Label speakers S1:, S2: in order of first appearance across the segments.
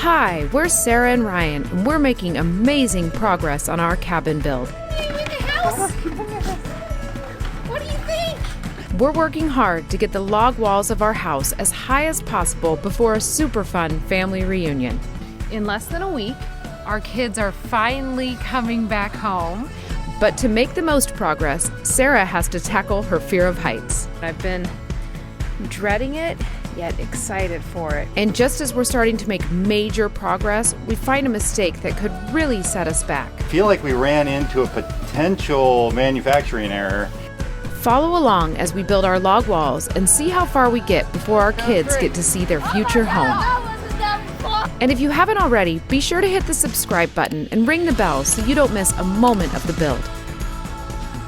S1: Hi, we're Sara and Ryan, and we're making amazing progress on our cabin build.
S2: What do you think?
S1: We're working hard to get the log walls of our house as high as possible before a super fun family reunion.
S2: In less than a week, our kids are finally coming back home.
S1: But to make the most progress, Sara has to tackle her fear of heights.
S2: I've been dreading it, yet excited for it.
S1: And just as we're starting to make major progress, we find a mistake that could really set us back.
S3: I feel like we ran into a potential manufacturing error.
S1: Follow along as we build our log walls and see how far we get before our kids get to see their future home. And if you haven't already, be sure to hit the subscribe button and ring the bell so you don't miss a moment of the build.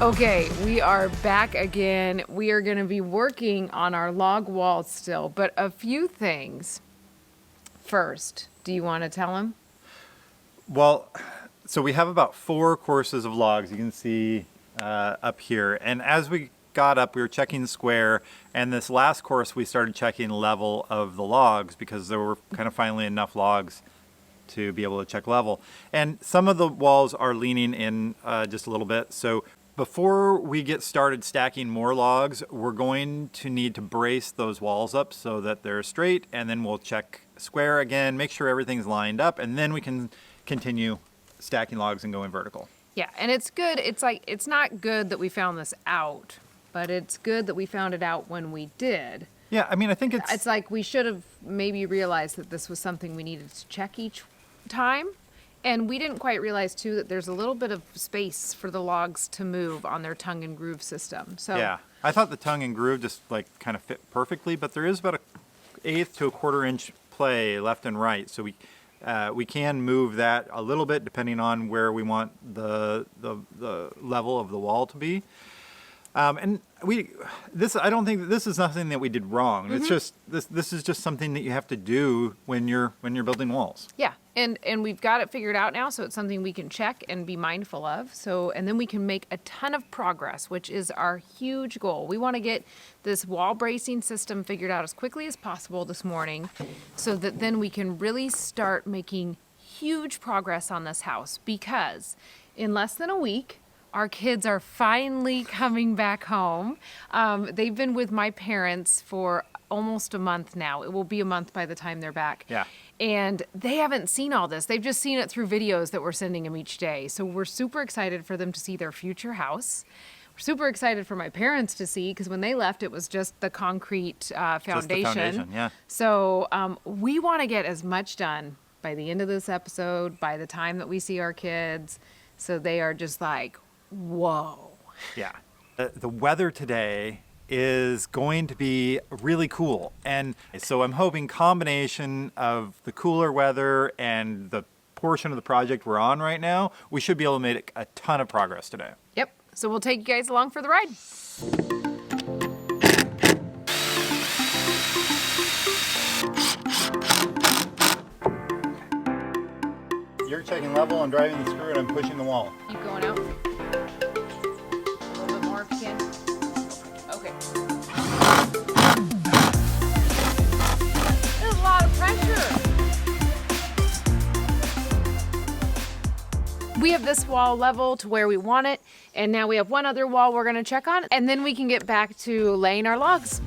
S2: Okay, we are back again. We are going to be working on our log walls still, but a few things. First, do you want to tell them?
S3: Well, so we have about 4 courses of logs you can see up here. And as we got up, we were checking square. And this last course, we started checking level of the logs because there were kind of finally enough logs to be able to check level. And some of the walls are leaning in just a little bit. So before we get started stacking more logs, we're going to need to brace those walls up so that they're straight, and then we'll check square again, make sure everything's lined up, and then we can continue stacking logs and going vertical.
S2: Yeah, and it's good. It's not good that we found this out, but it's good that we found it out when we did.
S3: Yeah, I mean, I think
S2: It's like we should have maybe realized that this was something we needed to check each time. And we didn't quite realize, too, that there's a little bit of space for the logs to move on their tongue and groove system. So
S3: yeah, I thought the tongue and groove just like kind of fit perfectly, but there is about 1/8 to 1/4 inch play left and right. So we can move that a little bit depending on where we want the level of the wall to be. And I don't think that this is nothing that we did wrong.
S2: Mm-hmm.
S3: It's just this is just something that you have to do when you're building walls.
S2: yeah, and we've got it figured out now, so it's something we can check and be mindful of. So, and then we can make a ton of progress, which is our huge goal. We want to get this wall bracing system figured out as quickly as possible this morning, so that then we can really start making huge progress on this house, because in less than a week, our kids are finally coming back home. They've been with my parents for almost a month now. It will be a month by the time they're back.
S3: Yeah.
S2: And they haven't seen all this. They've just seen it through videos that we're sending them each day. So we're super excited for them to see their future house. We're super excited for my parents to see, because when they left, it was just the concrete foundation.
S3: Just the foundation, yeah.
S2: So we want to get as much done by the end of this episode, by the time that we see our kids, so they are just like, whoa.
S3: Yeah. The weather today is going to be really cool. And so I'm hoping combination of the cooler weather and the portion of the project we're on right now, we should be able to make a ton of progress today.
S2: Yep. So we'll take you guys along for the ride.
S3: You're checking level and driving the screw, and I'm pushing the wall.
S2: Keep going out. A little bit more if you can. Okay. There's a lot of pressure. We have this wall level to where we want it, and now we have one other wall we're going to check on, and then we can get back to laying our logs.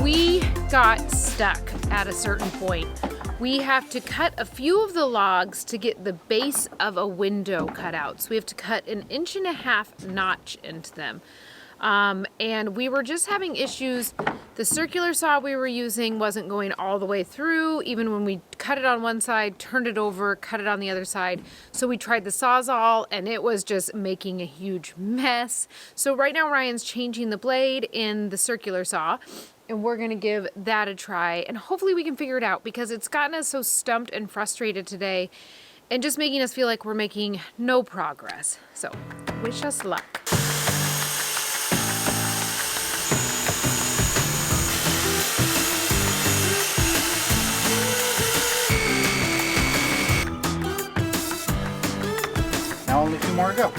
S2: We got stuck at a certain point we have to cut a few of the logs to get the base of a window cut out. So we have to cut an 1.5 inch notch into them. And we were just having issues. The circular saw we were using wasn't going all the way through. Even when we cut it on one side, turned it over, cut it on the other side. So we tried the Sawzall and it was just making a huge mess. So right now Ryan's changing the blade in the circular saw, and we're gonna give that a try, and hopefully we can figure it out, because it's gotten us so stumped and frustrated today and just making us feel like we're making no progress. So wish us luck.
S3: Now only 2 more to go.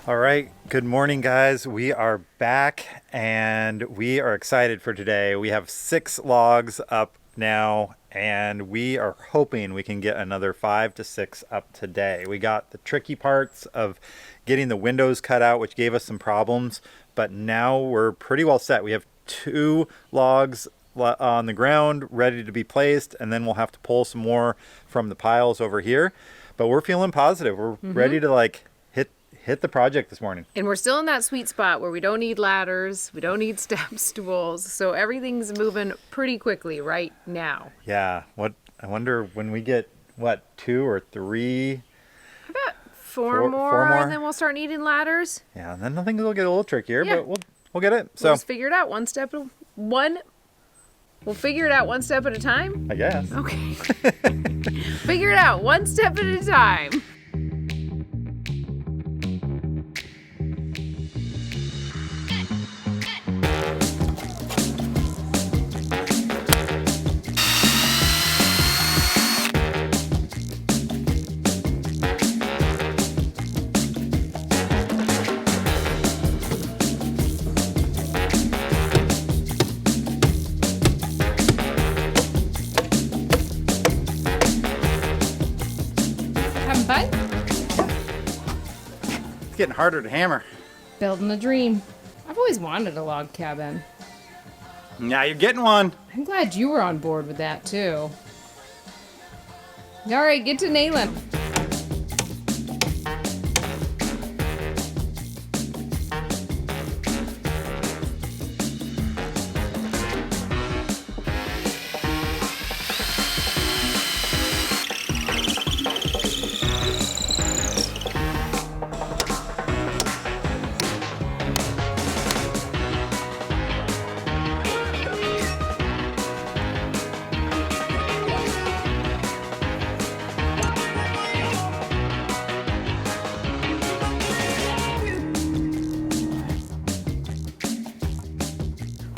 S3: All right, good morning guys. We are back and we are excited for today. We have 6 logs up now and we are hoping we can get another 5 to 6 up today. We got the tricky parts of getting the windows cut out, which gave us some problems, but now we're pretty well set. We have 2 logs on the ground ready to be placed, and then we'll have to pull some more from the piles over here, but we're feeling positive. We're ready to hit the project this morning.
S2: And we're still in that sweet spot where we don't need ladders, we don't need step stools, so everything's moving pretty quickly right now.
S3: Yeah, I wonder when we get 2 or 3.
S2: How about four more, and then we'll start needing ladders.
S3: Yeah, and then I think it'll get a little trickier,
S2: Yeah.
S3: but we'll get it. So
S2: We'll just figure it out We'll figure it out one step at a time.
S3: I guess.
S2: Okay. Figure it out one step at a time. Having fun?
S3: It's getting harder to hammer.
S2: Building a dream. I've always wanted a log cabin.
S3: Now you're getting one.
S2: I'm glad you were on board with that too. All right, get to nailing.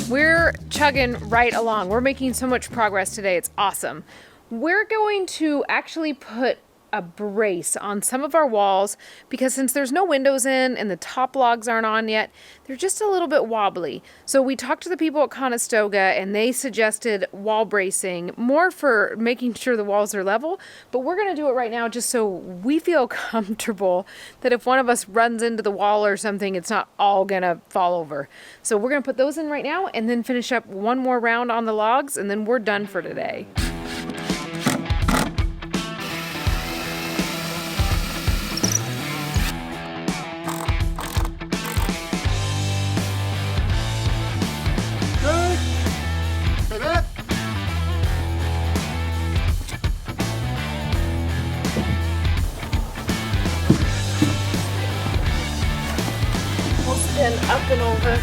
S2: We're chugging right along. We're making so much progress today. It's awesome. We're going to actually put a brace on some of our walls because since there's no windows in and the top logs aren't on yet, they're just a little bit wobbly. So we talked to the people at Conestoga and they suggested wall bracing, more for making sure the walls are level, but we're gonna do it right now just so we feel comfortable that if one of us runs into the wall or something, it's not all gonna fall over. So we're gonna put those in right now and then finish up one more round on the logs and then we're done for today. We'll spin up and over.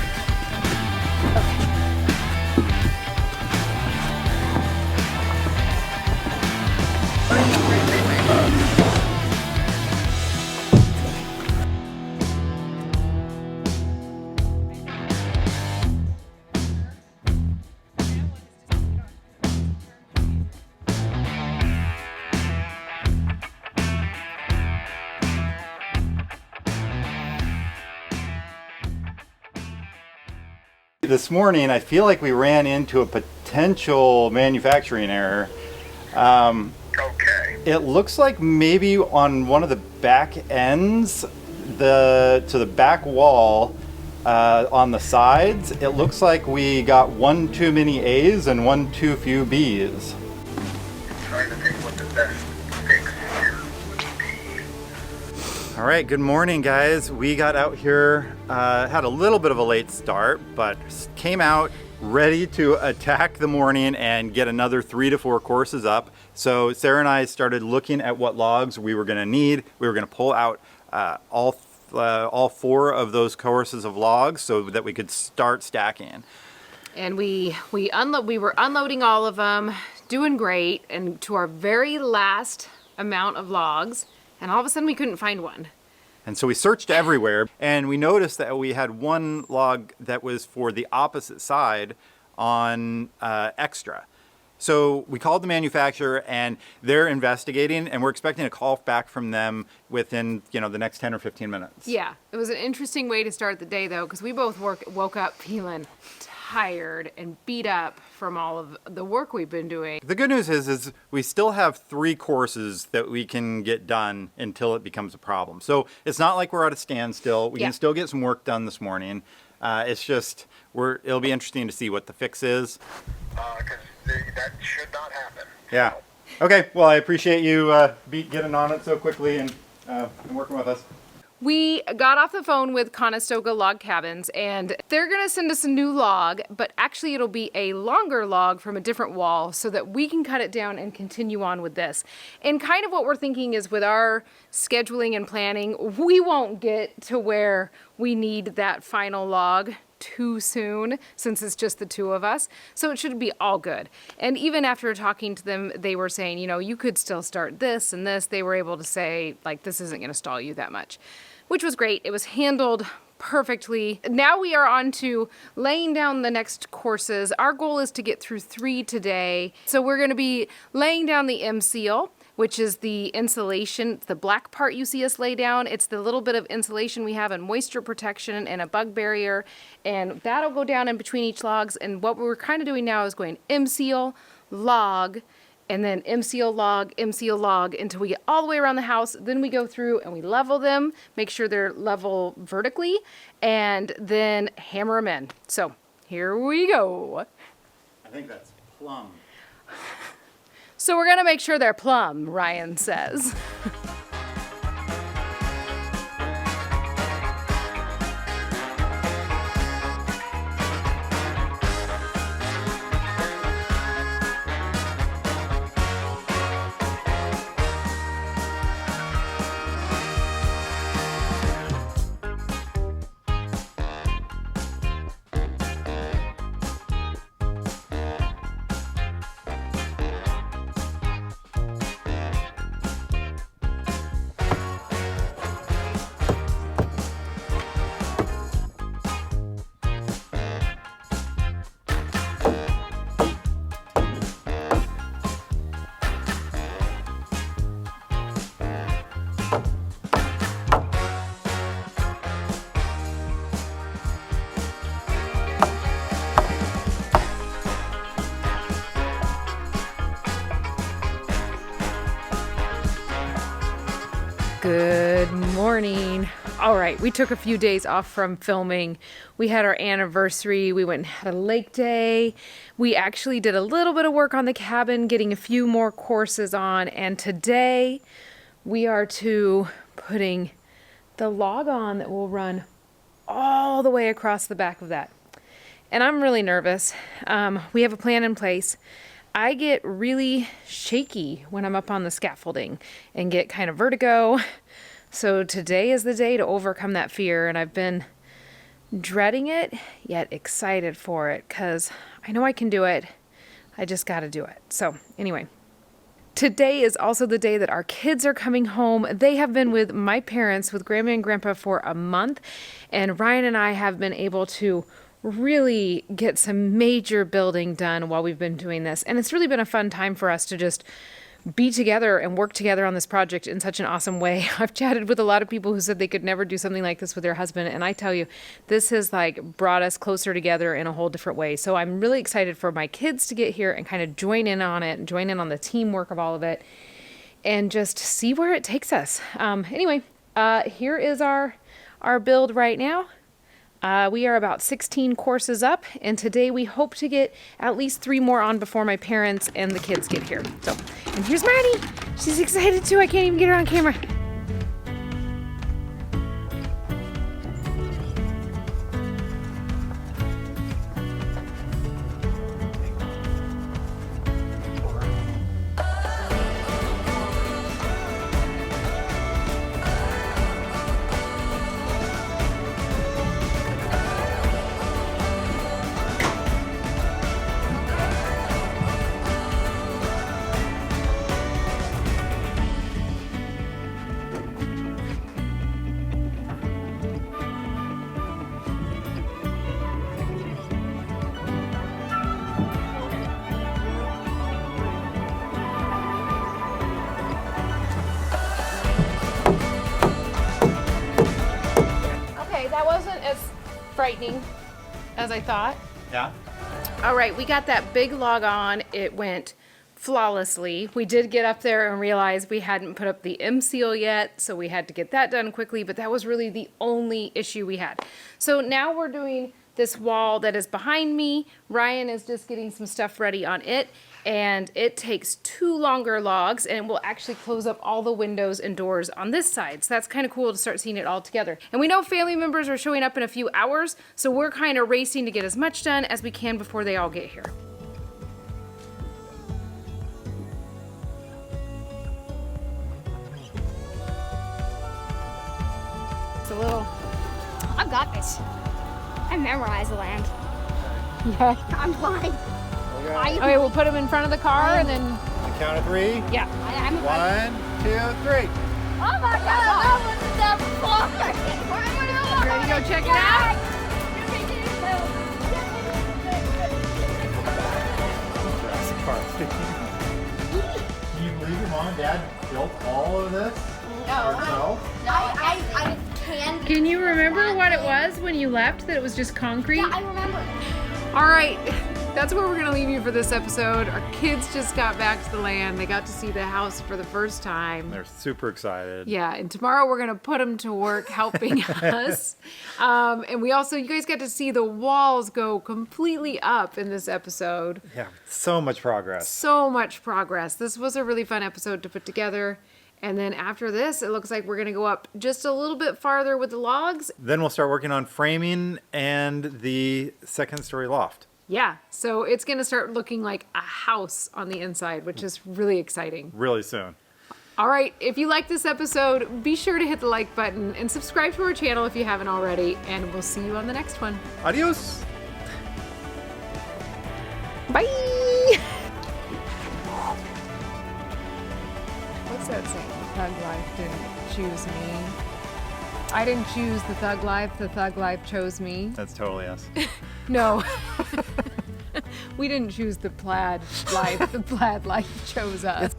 S3: this morning, I feel like we ran into a potential manufacturing error.
S4: Okay.
S3: It looks like maybe on one of the back ends, to the back wall, on the sides, it looks like we got one too many A's and one too few B's.
S4: Trying to think what the best fix here would be.
S3: All right, good morning, guys. We got out here, had a little bit of a late start, but came out ready to attack the morning and get another 3 to 4 courses up. So Sarah and I started looking at what logs we were going to need. We were going to pull out all 4 of those courses of logs so that we could start stacking.
S2: And we were unloading all of them, doing great, and to our very last amount of logs, and all of a sudden we couldn't find one.
S3: And so we searched everywhere, and we noticed that we had one log that was for the opposite side on extra. So we called the manufacturer, and they're investigating, and we're expecting a call back from them within, the next 10 or 15 minutes.
S2: Yeah, it was an interesting way to start the day, though, because we both woke up feeling tired and beat up from all of the work we've been doing.
S3: The good news is we still have 3 courses that we can get done until it becomes a problem. So it's not like we're at a standstill. We can still get some work done this morning. It's just, it'll be interesting to see what the fix is.
S4: Because that should not happen.
S3: Yeah. Okay. Well, I appreciate you getting on it so quickly and working with us.
S2: We got off the phone with Conestoga Log Cabins, and they're going to send us a new log, but actually it'll be a longer log from a different wall so that we can cut it down and continue on with this. And kind of what we're thinking is with our scheduling and planning, we won't get to where we need that final log too soon since it's just the 2 of us. So it should be all good. And even after talking to them, they were saying, you could still start this and this. They were able to say, this isn't going to stall you that much, which was great. It was handled perfectly. Now we are on to laying down the next courses. Our goal is to get through 3 today. So we're going to be laying down the M seal, which is the insulation. It's the black part you see us lay down. It's the little bit of insulation we have and moisture protection and a bug barrier. And that'll go down in between each logs. And what we're kind of doing now is going M seal, log, and then M seal log until we get all the way around the house. Then we go through and we level them, make sure they're level vertically, and then hammer them in. So here we go.
S3: I think that's plumb.
S2: So we're gonna make sure they're plumb, Ryan says. Good morning. All right, we took a few days off from filming. We had our anniversary. We went and had a lake day. We actually did a little bit of work on the cabin, getting a few more courses on. And today we are putting the log on that will run all the way across the back of that. And I'm really nervous. We have a plan in place. I get really shaky when I'm up on the scaffolding and get kind of vertigo. So today is the day to overcome that fear, and I've been dreading it, yet excited for it, because I know I can do it. I just got to do it. So anyway, today is also the day that our kids are coming home. They have been with my parents, with Grandma and Grandpa, for a month, and Ryan and I have been able to really get some major building done while we've been doing this. And it's really been a fun time for us to just be together and work together on this project in such an awesome way. I've chatted with a lot of people who said they could never do something like this with their husband, and I tell you, this has like brought us closer together in a whole different way. So I'm really excited for my kids to get here and kind of join in on it and join in on the teamwork of all of it and just see where it takes us. Anyway, here is our build right now. We are about 16 courses up, and today we hope to get at least 3 more on before my parents and the kids get here. So, and here's Maddie. She's excited too. I can't even get her on camera. That wasn't as frightening as I thought.
S3: Yeah.
S2: All right, we got that big log on. It went flawlessly. We did get up there and realize we hadn't put up the M seal yet, so we had to get that done quickly, but that was really the only issue we had. So now we're doing this wall that is behind me. Ryan is just getting some stuff ready on it, and it takes 2 longer logs, and we'll actually close up all the windows and doors on this side. So that's kind of cool to start seeing it all together. And we know family members are showing up in a few hours, so we're kind of racing to get as much done as we can before they all get here. It's a little...
S5: I've got this. I memorized the land.
S2: Yeah.
S5: I'm blind.
S2: Okay, we'll put them in front of the car and then...
S3: On the count of 3.
S2: Yeah.
S5: I'm a blind.
S3: 1, 2, 3.
S5: Oh my God! That was the floor.
S2: Ready to go check it out?
S3: Can you believe your mom and dad built all of this?
S5: No. I can.
S2: Can you remember what it was when you left, that it was just concrete?
S5: Yeah, I remember.
S2: All right, that's where we're gonna leave you for this episode. Our kids just got back to the land. They got to see the house for the first time.
S3: They're super excited.
S2: Yeah, and tomorrow we're gonna put them to work helping us. And we also, you guys got to see the walls go completely up in this episode.
S3: Yeah, so much progress.
S2: So much progress. This was a really fun episode to put together. And then after this, it looks like we're gonna go up just a little bit farther with the logs.
S3: Then we'll start working on framing and the 2nd story loft.
S2: Yeah, so it's gonna start looking like a house on the inside, which is really exciting.
S3: Really soon.
S2: All right, if you like this episode, be sure to hit the like button and subscribe to our channel if you haven't already, and we'll see you on the next one.
S3: Adios.
S2: Bye! What's that saying? The thug life didn't choose me. I didn't choose the thug life chose me.
S3: That's totally us.
S2: No. We didn't choose the plaid life, the plaid life chose us.